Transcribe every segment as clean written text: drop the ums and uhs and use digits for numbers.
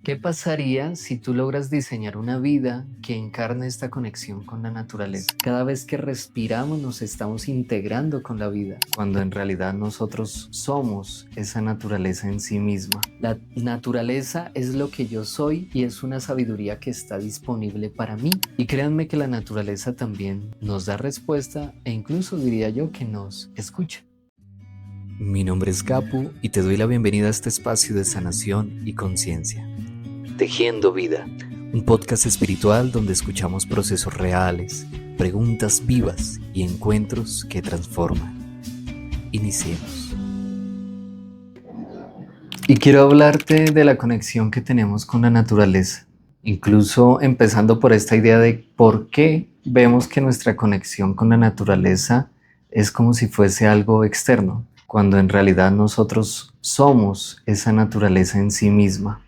¿Qué pasaría si tú logras diseñar una vida que encarne esta conexión con la naturaleza? Cada vez que respiramos nos estamos integrando con la vida, cuando en realidad nosotros somos esa naturaleza en sí misma. La naturaleza es lo que yo soy y es una sabiduría que está disponible para mí. Y créanme que la naturaleza también nos da respuesta e incluso diría yo que nos escucha. Mi nombre es Capu y te doy la bienvenida a este espacio de sanación y conciencia. Tejiendo Vida, un podcast espiritual donde escuchamos procesos reales, preguntas vivas y encuentros que transforman. Iniciemos. Y quiero hablarte de la conexión que tenemos con la naturaleza, incluso empezando por esta idea de por qué vemos que nuestra conexión con la naturaleza es como si fuese algo externo, cuando en realidad nosotros somos esa naturaleza en sí misma.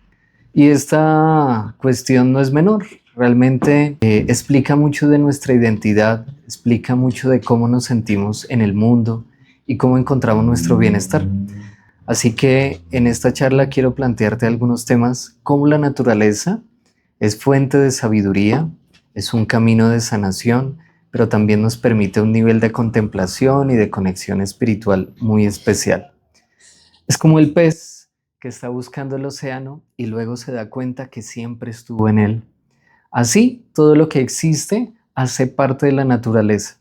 Y esta cuestión no es menor, realmente explica mucho de nuestra identidad, explica mucho de cómo nos sentimos en el mundo y cómo encontramos nuestro bienestar. Así que en esta charla quiero plantearte algunos temas, como la naturaleza es fuente de sabiduría, es un camino de sanación, pero también nos permite un nivel de contemplación y de conexión espiritual muy especial. Es como el pez que está buscando el océano y luego se da cuenta que siempre estuvo en él. Así, todo lo que existe hace parte de la naturaleza.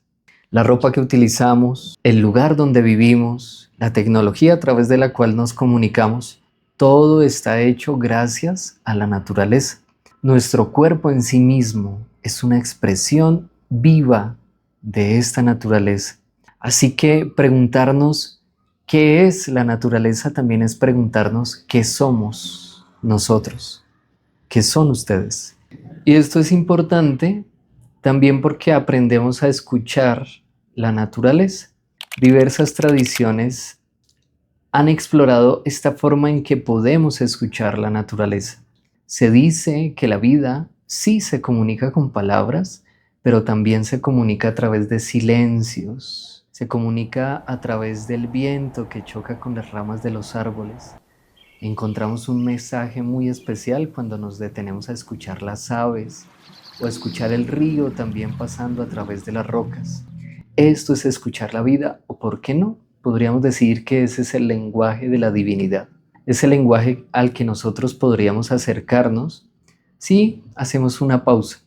La ropa que utilizamos, el lugar donde vivimos, la tecnología a través de la cual nos comunicamos, todo está hecho gracias a la naturaleza. Nuestro cuerpo en sí mismo es una expresión viva de esta naturaleza. Así que preguntarnos ¿qué es la naturaleza? También es preguntarnos qué somos nosotros, qué son ustedes. Y esto es importante también porque aprendemos a escuchar la naturaleza. Diversas tradiciones han explorado esta forma en que podemos escuchar la naturaleza. Se dice que la vida sí se comunica con palabras, pero también se comunica a través de silencios. Se comunica a través del viento que choca con las ramas de los árboles. Encontramos un mensaje muy especial cuando nos detenemos a escuchar las aves o a escuchar el río también pasando a través de las rocas. Esto es escuchar la vida, o por qué no, podríamos decir que ese es el lenguaje de la divinidad. Es el lenguaje al que nosotros podríamos acercarnos si hacemos una pausa,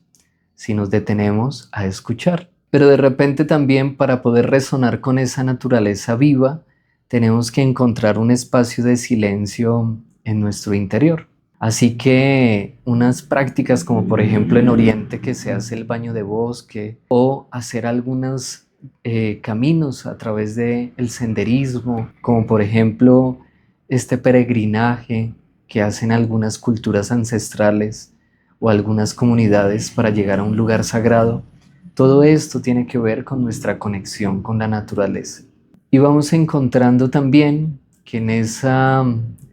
si nos detenemos a escuchar. Pero de repente también para poder resonar con esa naturaleza viva, tenemos que encontrar un espacio de silencio en nuestro interior. Así que unas prácticas como por ejemplo en Oriente que se hace el baño de bosque o hacer algunos caminos a través del senderismo, como por ejemplo este peregrinaje que hacen algunas culturas ancestrales o algunas comunidades para llegar a un lugar sagrado. Todo esto tiene que ver con nuestra conexión con la naturaleza. Y vamos encontrando también que en esa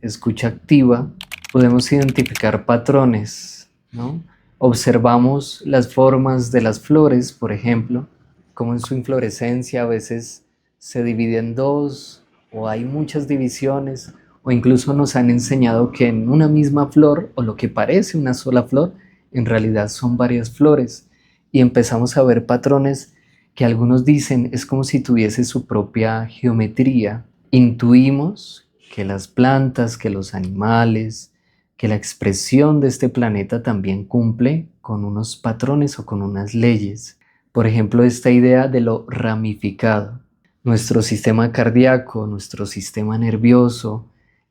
escucha activa podemos identificar patrones, ¿no? Observamos las formas de las flores, por ejemplo, como en su inflorescencia a veces se divide en dos o hay muchas divisiones, o incluso nos han enseñado que en una misma flor o lo que parece una sola flor, en realidad son varias flores. Y empezamos a ver patrones que algunos dicen es como si tuviese su propia geometría. Intuimos que las plantas, que los animales, que la expresión de este planeta también cumple con unos patrones o con unas leyes. Por ejemplo, esta idea de lo ramificado. Nuestro sistema cardíaco, nuestro sistema nervioso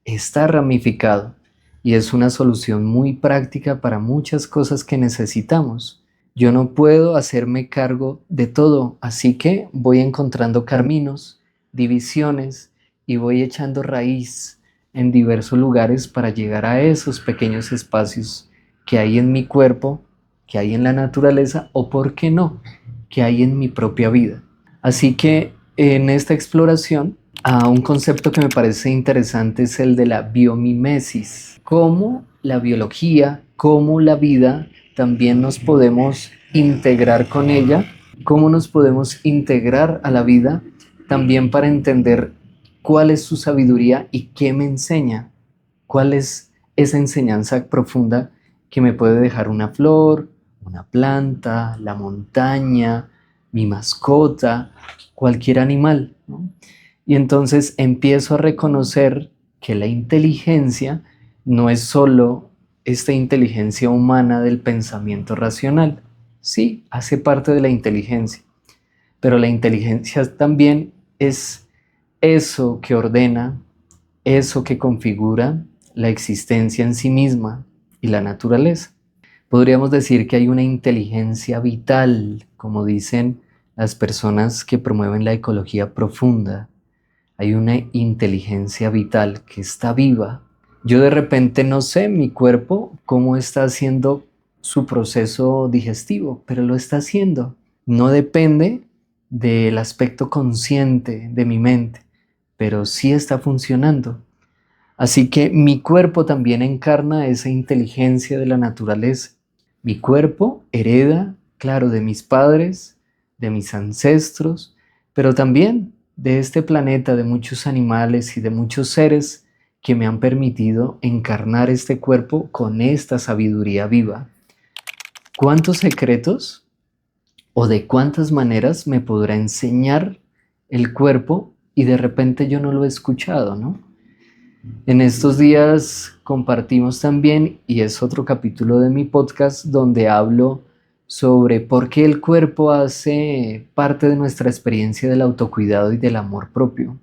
está ramificado y es una solución muy práctica para muchas cosas que necesitamos. Yo no puedo hacerme cargo de todo, así que voy encontrando caminos, divisiones y voy echando raíz en diversos lugares para llegar a esos pequeños espacios que hay en mi cuerpo, que hay en la naturaleza o, por qué no, que hay en mi propia vida. Así que en esta exploración, un concepto que me parece interesante es el de la biomimesis, cómo la biología, cómo la vida también nos podemos integrar con ella, cómo nos podemos integrar a la vida también para entender cuál es su sabiduría y qué me enseña, cuál es esa enseñanza profunda que me puede dejar una flor, una planta, la montaña, mi mascota, cualquier animal, ¿no? Y entonces empiezo a reconocer que la inteligencia no es solo esta inteligencia humana del pensamiento racional. Sí, hace parte de la inteligencia, pero la inteligencia también es eso que ordena, eso que configura la existencia en sí misma y la naturaleza. Podríamos decir que hay una inteligencia vital, como dicen las personas que promueven la ecología profunda. Hay una inteligencia vital que está viva. Yo de repente no sé mi cuerpo cómo está haciendo su proceso digestivo, pero lo está haciendo. No depende del aspecto consciente de mi mente, pero sí está funcionando. Así que mi cuerpo también encarna esa inteligencia de la naturaleza. Mi cuerpo hereda, claro, de mis padres, de mis ancestros, pero también de este planeta, de muchos animales y de muchos seres que me han permitido encarnar este cuerpo con esta sabiduría viva. ¿Cuántos secretos o de cuántas maneras me podrá enseñar el cuerpo y de repente yo no lo he escuchado, ¿no? En estos días compartimos también, y es otro capítulo de mi podcast, donde hablo sobre por qué el cuerpo hace parte de nuestra experiencia del autocuidado y del amor propio,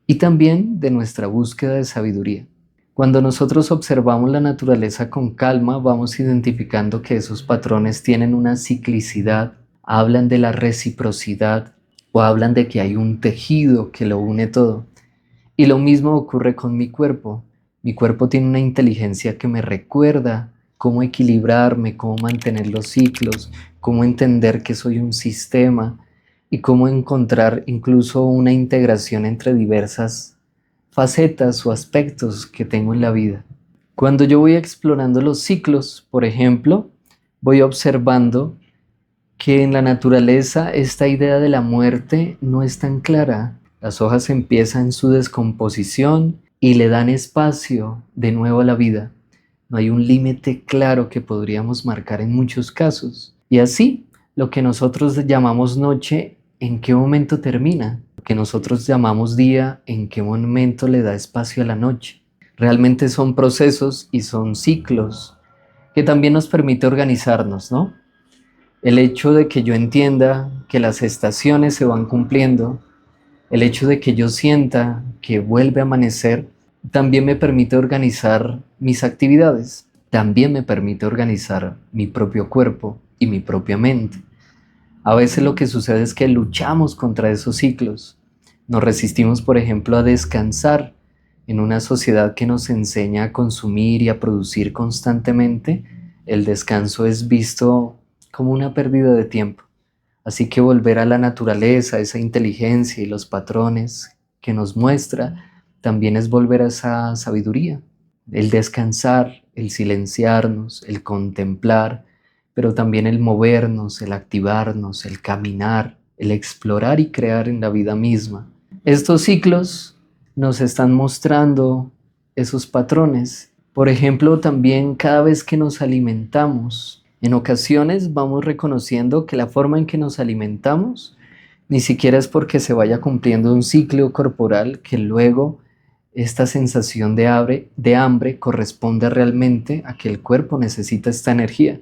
y también de nuestra búsqueda de sabiduría. Cuando nosotros observamos la naturaleza con calma, vamos identificando que esos patrones tienen una ciclicidad, hablan de la reciprocidad o hablan de que hay un tejido que lo une todo. Y lo mismo ocurre con mi cuerpo. Mi cuerpo tiene una inteligencia que me recuerda cómo equilibrarme, cómo mantener los ciclos, cómo entender que soy un sistema y cómo encontrar incluso una integración entre diversas facetas o aspectos que tengo en la vida. Cuando yo voy explorando los ciclos, por ejemplo, voy observando que en la naturaleza esta idea de la muerte no es tan clara. Las hojas empiezan su descomposición y le dan espacio de nuevo a la vida. No hay un límite claro que podríamos marcar en muchos casos. Y así, lo que nosotros llamamos noche, ¿en qué momento termina? Lo que nosotros llamamos día, ¿en qué momento le da espacio a la noche? Realmente son procesos y son ciclos que también nos permite organizarnos, ¿no? El hecho de que yo entienda que las estaciones se van cumpliendo, el hecho de que yo sienta que vuelve a amanecer, también me permite organizar mis actividades, también me permite organizar mi propio cuerpo y mi propia mente. A veces lo que sucede es que luchamos contra esos ciclos. Nos resistimos, por ejemplo, a descansar en una sociedad que nos enseña a consumir y a producir constantemente. El descanso es visto como una pérdida de tiempo. Así que volver a la naturaleza, esa inteligencia y los patrones que nos muestra, también es volver a esa sabiduría. El descansar, el silenciarnos, el contemplar, pero también el movernos, el activarnos, el caminar, el explorar y crear en la vida misma. Estos ciclos nos están mostrando esos patrones. Por ejemplo, también cada vez que nos alimentamos, en ocasiones vamos reconociendo que la forma en que nos alimentamos ni siquiera es porque se vaya cumpliendo un ciclo corporal, que luego esta sensación de hambre corresponde realmente a que el cuerpo necesita esta energía,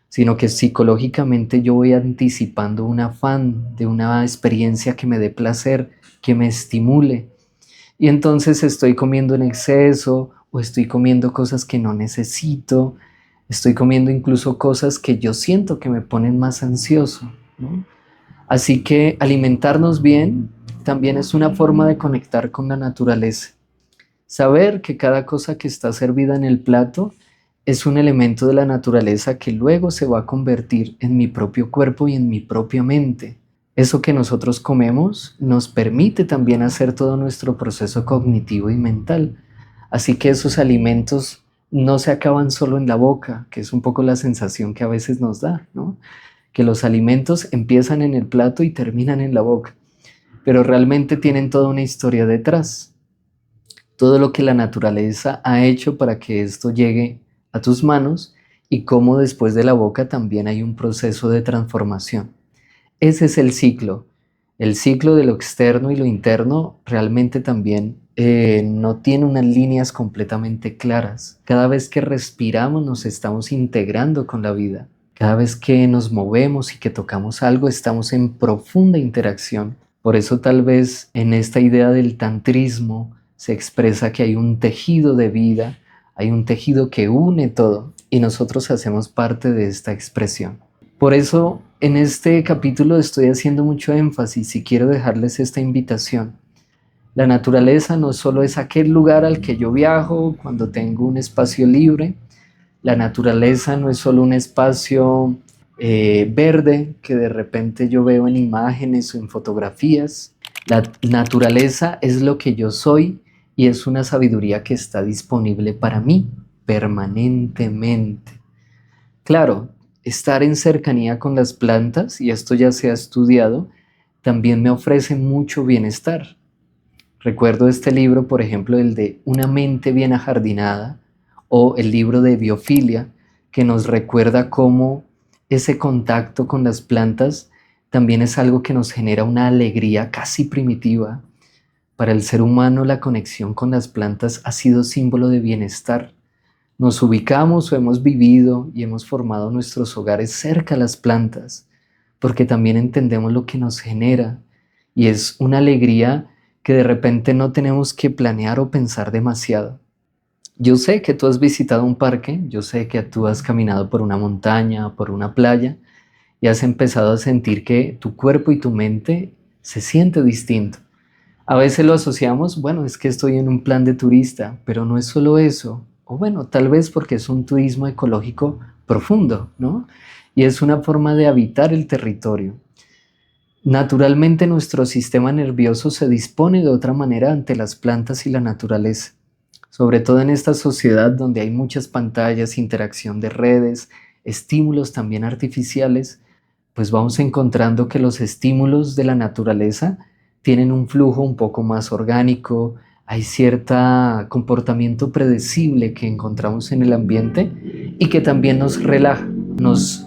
sino que psicológicamente yo voy anticipando un afán de una experiencia que me dé placer, que me estimule. Y entonces estoy comiendo en exceso o estoy comiendo cosas que no necesito, estoy comiendo incluso cosas que yo siento que me ponen más ansioso, ¿no? Así que alimentarnos bien también es una forma de conectar con la naturaleza. Saber que cada cosa que está servida en el plato es un elemento de la naturaleza que luego se va a convertir en mi propio cuerpo y en mi propia mente. Eso que nosotros comemos nos permite también hacer todo nuestro proceso cognitivo y mental. Así que esos alimentos no se acaban solo en la boca, que es un poco la sensación que a veces nos da, ¿no? Que los alimentos empiezan en el plato y terminan en la boca, pero realmente tienen toda una historia detrás. todo lo que la naturaleza ha hecho para que esto llegue a tus manos y cómo después de la boca también hay un proceso de transformación. Ese es el ciclo de lo externo y lo interno realmente también no tiene unas líneas completamente claras. Cada vez que respiramos nos estamos integrando con la vida. Cada vez que nos movemos y que tocamos algo estamos en profunda interacción. Por eso tal vez en esta idea del tantrismo se expresa que hay un tejido de vida, hay un tejido que une todo y nosotros hacemos parte de esta expresión. Por eso en este capítulo estoy haciendo mucho énfasis y quiero dejarles esta invitación. La naturaleza no solo es aquel lugar al que yo viajo cuando tengo un espacio libre. La naturaleza no es solo un espacio verde que de repente yo veo en imágenes o en fotografías. La naturaleza es lo que yo soy y es una sabiduría que está disponible para mí permanentemente. Claro, estar en cercanía con las plantas, y esto ya se ha estudiado, también me ofrece mucho bienestar. Recuerdo este libro, por ejemplo, el de Una mente bien ajardinada, o el libro de Biofilia, que nos recuerda cómo ese contacto con las plantas también es algo que nos genera una alegría casi primitiva. Para el ser humano, la conexión con las plantas ha sido símbolo de bienestar. Nos ubicamos o hemos vivido y hemos formado nuestros hogares cerca a las plantas, porque también entendemos lo que nos genera y es una alegría que de repente no tenemos que planear o pensar demasiado. Yo sé que tú has visitado un parque, yo sé que tú has caminado por una montaña, por una playa y has empezado a sentir que tu cuerpo y tu mente se siente distinto. A veces lo asociamos, bueno, es que estoy en un plan de turista, pero no es solo eso. O bueno, tal vez porque es un turismo ecológico profundo, ¿no? Y es una forma de habitar el territorio. Naturalmente nuestro sistema nervioso se dispone de otra manera ante las plantas y la naturaleza. Sobre todo en esta sociedad donde hay muchas pantallas, interacción de redes, estímulos también artificiales, pues vamos encontrando que los estímulos de la naturaleza tienen un flujo un poco más orgánico, hay cierto comportamiento predecible que encontramos en el ambiente y que también nos relaja, nos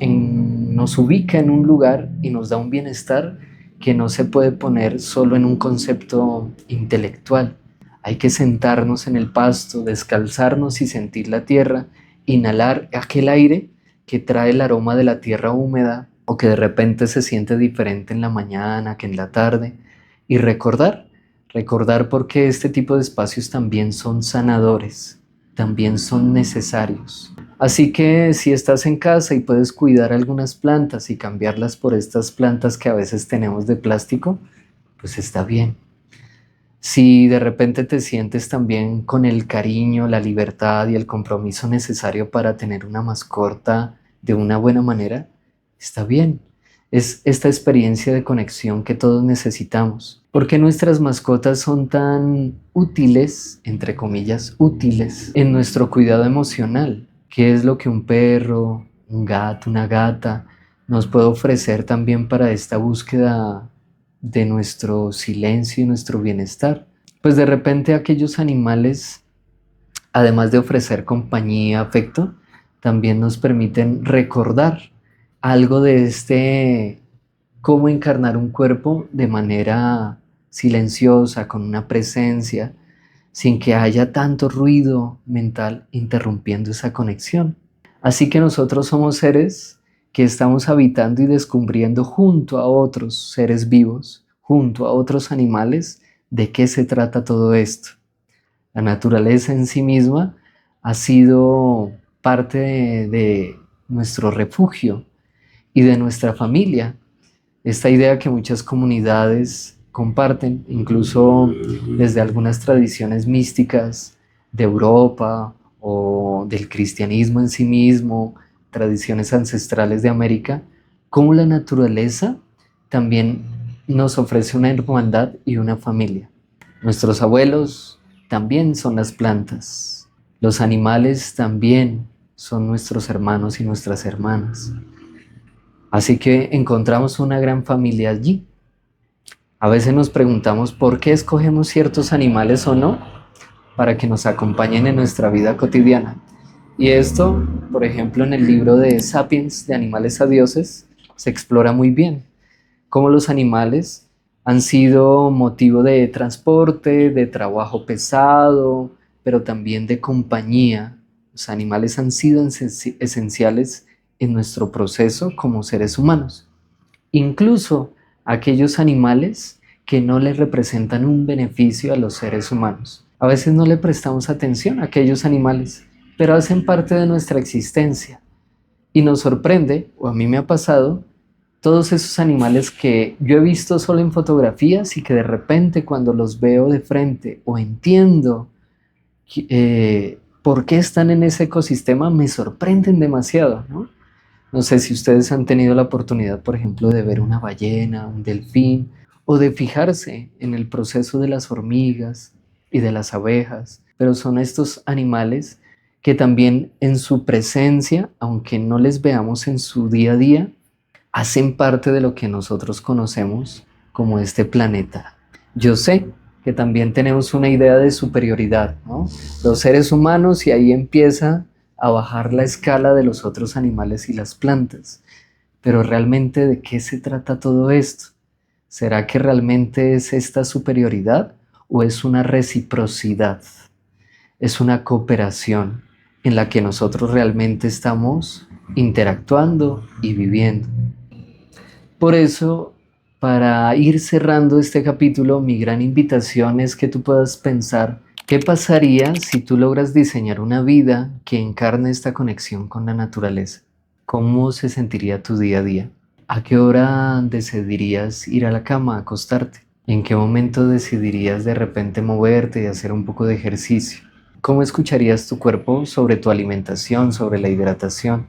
ubica en un lugar y nos da un bienestar que no se puede poner solo en un concepto intelectual. Hay que sentarnos en el pasto, descalzarnos y sentir la tierra, inhalar aquel aire que trae el aroma de la tierra húmeda o que de repente se siente diferente en la mañana que en la tarde y recordar por qué este tipo de espacios también son sanadores, también son necesarios. Así que si estás en casa y puedes cuidar algunas plantas y cambiarlas por estas plantas que a veces tenemos de plástico, pues está bien. Si de repente te sientes también con el cariño, la libertad y el compromiso necesario para tener una mascota de una buena manera, está bien. Es esta experiencia de conexión que todos necesitamos. ¿Por qué nuestras mascotas son tan útiles, entre comillas, útiles en nuestro cuidado emocional? ¿Qué es lo que un perro, un gato, una gata nos puede ofrecer también para esta búsqueda de nuestro silencio y nuestro bienestar? Pues de repente aquellos animales, además de ofrecer compañía, afecto, también nos permiten recordar algo de cómo encarnar un cuerpo de manera silenciosa, con una presencia, sin que haya tanto ruido mental interrumpiendo esa conexión. Así que nosotros somos seres que estamos habitando y descubriendo junto a otros seres vivos, junto a otros animales, de qué se trata todo esto. La naturaleza en sí misma ha sido parte de nuestro refugio y de nuestra familia. Esta idea que muchas comunidades comparten, incluso desde algunas tradiciones místicas de Europa o del cristianismo en sí mismo, tradiciones ancestrales de América, cómo la naturaleza también nos ofrece una hermandad y una familia. Nuestros abuelos también son las plantas. Los animales también son nuestros hermanos y nuestras hermanas. Así que encontramos una gran familia allí. A veces nos preguntamos por qué escogemos ciertos animales o no. para que nos acompañen en nuestra vida cotidiana. Y esto, por ejemplo, en el libro de Sapiens, de Animales a Dioses, se explora muy bien cómo los animales han sido motivo de transporte, de trabajo pesado, pero también de compañía. Los animales han sido esenciales en nuestro proceso como seres humanos. Incluso aquellos animales que no les representan un beneficio a los seres humanos. A veces no le prestamos atención a aquellos animales, pero hacen parte de nuestra existencia. Y nos sorprende, o a mí me ha pasado, todos esos animales que yo he visto solo en fotografías y que de repente cuando los veo de frente o entiendo por qué están en ese ecosistema, me sorprenden demasiado, ¿no? No sé si ustedes han tenido la oportunidad, por ejemplo, de ver una ballena, un delfín, o de fijarse en el proceso de las hormigas y de las abejas, pero son estos animales que también en su presencia, aunque no les veamos en su día a día, hacen parte de lo que nosotros conocemos como este planeta. Yo sé que también tenemos una idea de superioridad, ¿no? Los seres humanos, y ahí empieza a bajar la escala de los otros animales y las plantas. Pero realmente, ¿de qué se trata todo esto? ¿Será que realmente es esta superioridad o es una reciprocidad? Es una cooperación en la que nosotros realmente estamos interactuando y viviendo. Por eso, para ir cerrando este capítulo, mi gran invitación es que tú puedas pensar qué pasaría si tú logras diseñar una vida que encarne esta conexión con la naturaleza. ¿Cómo se sentiría tu día a día? ¿A qué hora decidirías ir a la cama, acostarte? ¿En qué momento decidirías de repente moverte y hacer un poco de ejercicio? ¿Cómo escucharías tu cuerpo sobre tu alimentación, sobre la hidratación?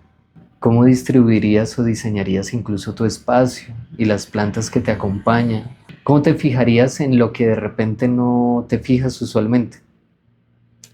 ¿Cómo distribuirías o diseñarías incluso tu espacio y las plantas que te acompañan? ¿Cómo te fijarías en lo que de repente no te fijas usualmente?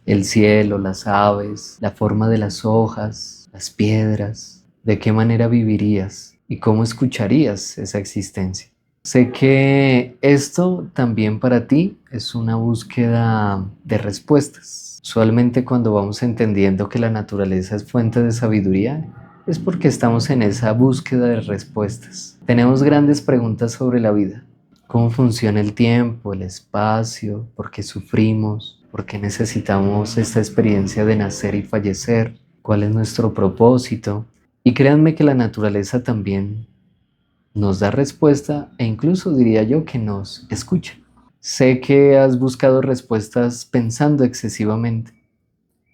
El cielo, las aves, la forma de las hojas, las piedras. ¿De qué manera vivirías? ¿Y cómo escucharías esa existencia? Sé que esto también para ti es una búsqueda de respuestas. Usualmente cuando vamos entendiendo que la naturaleza es fuente de sabiduría, es porque estamos en esa búsqueda de respuestas. Tenemos grandes preguntas sobre la vida. ¿Cómo funciona el tiempo, el espacio? ¿Por qué sufrimos? ¿Por qué necesitamos esta experiencia de nacer y fallecer? ¿Cuál es nuestro propósito? Y créanme que la naturaleza también nos da respuesta e incluso diría yo que nos escucha. Sé que has buscado respuestas pensando excesivamente,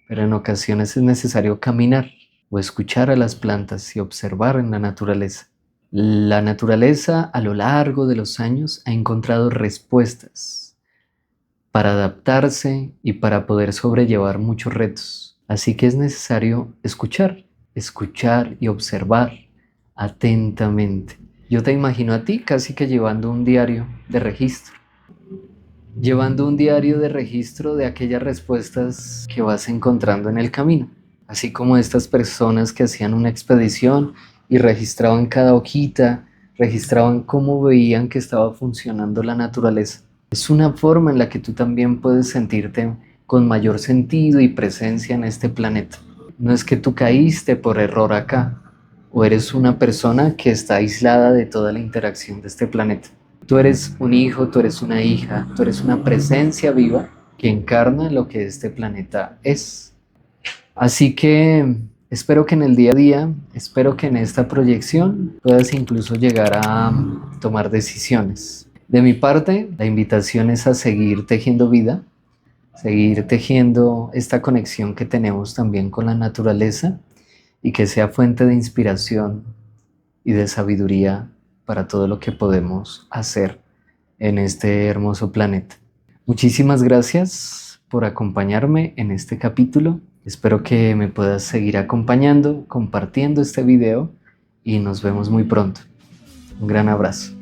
pero en ocasiones es necesario caminar o escuchar a las plantas y observar en la naturaleza. La naturaleza a lo largo de los años ha encontrado respuestas para adaptarse y para poder sobrellevar muchos retos. Así que es necesario escuchar y observar atentamente. Yo te imagino a ti casi que llevando un diario de registro. Llevando un diario de registro de aquellas respuestas que vas encontrando en el camino. Así como estas personas que hacían una expedición y registraban cada hojita, registraban cómo veían que estaba funcionando la naturaleza. Es una forma en la que tú también puedes sentirte con mayor sentido y presencia en este planeta. No es que tú caíste por error acá, o eres una persona que está aislada de toda la interacción de este planeta. Tú eres un hijo, tú eres una hija, tú eres una presencia viva que encarna lo que este planeta es. Así que espero que en el día a día, espero que en esta proyección puedas incluso llegar a tomar decisiones. De mi parte, la invitación es a seguir tejiendo vida, seguir tejiendo esta conexión que tenemos también con la naturaleza y que sea fuente de inspiración y de sabiduría para todo lo que podemos hacer en este hermoso planeta. Muchísimas gracias por acompañarme en este capítulo. Espero que me puedas seguir acompañando, compartiendo este video y nos vemos muy pronto. Un gran abrazo.